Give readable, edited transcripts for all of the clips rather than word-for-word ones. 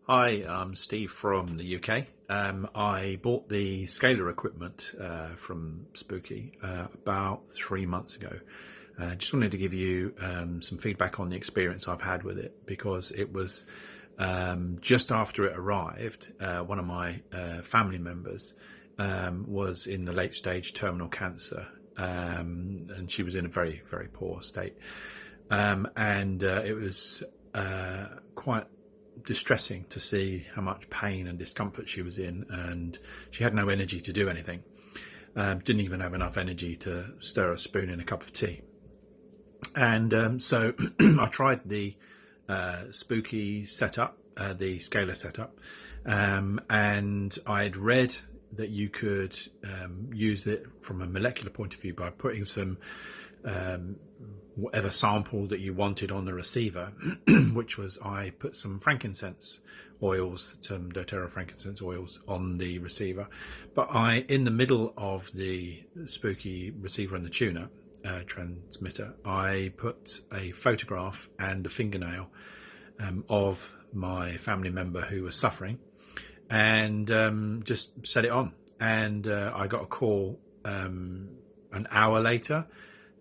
Hi, I'm Steve from the UK. I bought the scalar equipment from Spooky about 3 months ago. Just wanted to give you some feedback on the experience I've had with it, because it was just after it arrived, one of my family members was in the late stage terminal cancer, and she was in a very, very poor state. It was quite distressing to see how much pain and discomfort she was in, and she had no energy to do anything. Didn't even have enough energy to stir a spoon in a cup of tea. And so I tried the Spooky setup, the scalar setup, and I'd read that you could use it from a molecular point of view by putting some whatever sample that you wanted on the receiver, which was, I put some frankincense oils, some doTERRA frankincense oils on the receiver. But in the middle of the Spooky receiver and the tuner transmitter, I put a photograph and a fingernail of my family member who was suffering, and just set it on. And I got a call an hour later,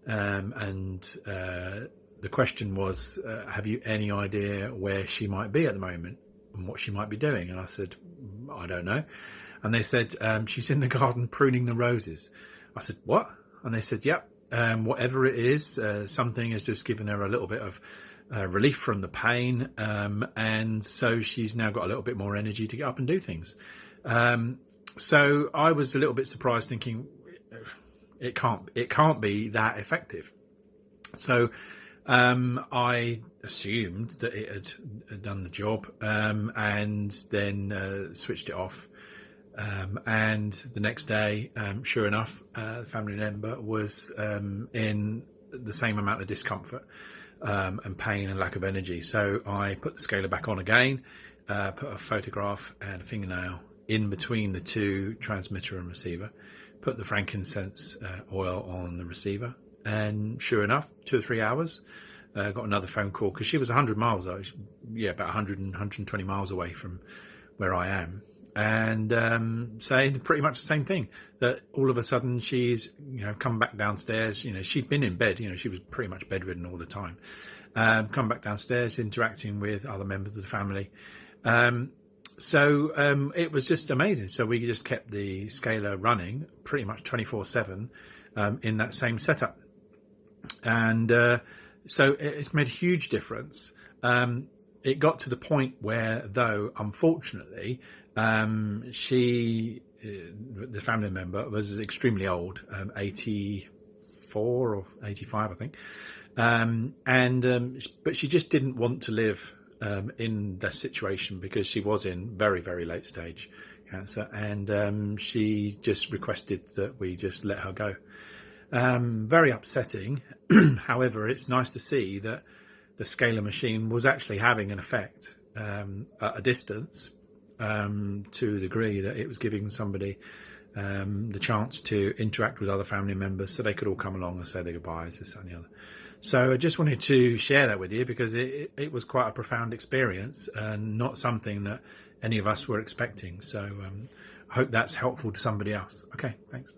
and the question was, have you any idea where she might be at the moment and what she might be doing? And I said, I don't know. And they said, she's in the garden pruning the roses. I said, what? And they said, yep, whatever it is, something has just given her a little bit of relief from the pain, and so she's now got a little bit more energy to get up and do things. So I was a little bit surprised, thinking it can't be that effective. So I assumed that it had done the job, and then switched it off. And the next day, sure enough, the family member was in the same amount of discomfort and pain and lack of energy. So I put the scalar back on again, put a photograph and a fingernail in between the two, transmitter and receiver, put the frankincense oil on the receiver, and sure enough, 2 or 3 hours, got another phone call, because she was 100 miles, about 100 and 120 miles away from where I am, and saying pretty much the same thing, that all of a sudden she's come back downstairs. She'd been in bed, she was pretty much bedridden all the time, come back downstairs, interacting with other members of the family. So it was just amazing. So we just kept the scalar running pretty much 24/7 in that same setup, and so it's made a huge difference. It got to the point where, though, unfortunately, the family member was extremely old, 84 or 85, I think, but she just didn't want to live in that situation, because she was in very, very late stage cancer, and she just requested that we just let her go. Very upsetting. However, it's nice to see that the scalar machine was actually having an effect at a distance, to the degree that it was giving somebody the chance to interact with other family members, so they could all come along and say their goodbyes, this, that, and the other. So I just wanted to share that with you, because it was quite a profound experience, and not something that any of us were expecting. So I hope that's helpful to somebody else. Okay, thanks.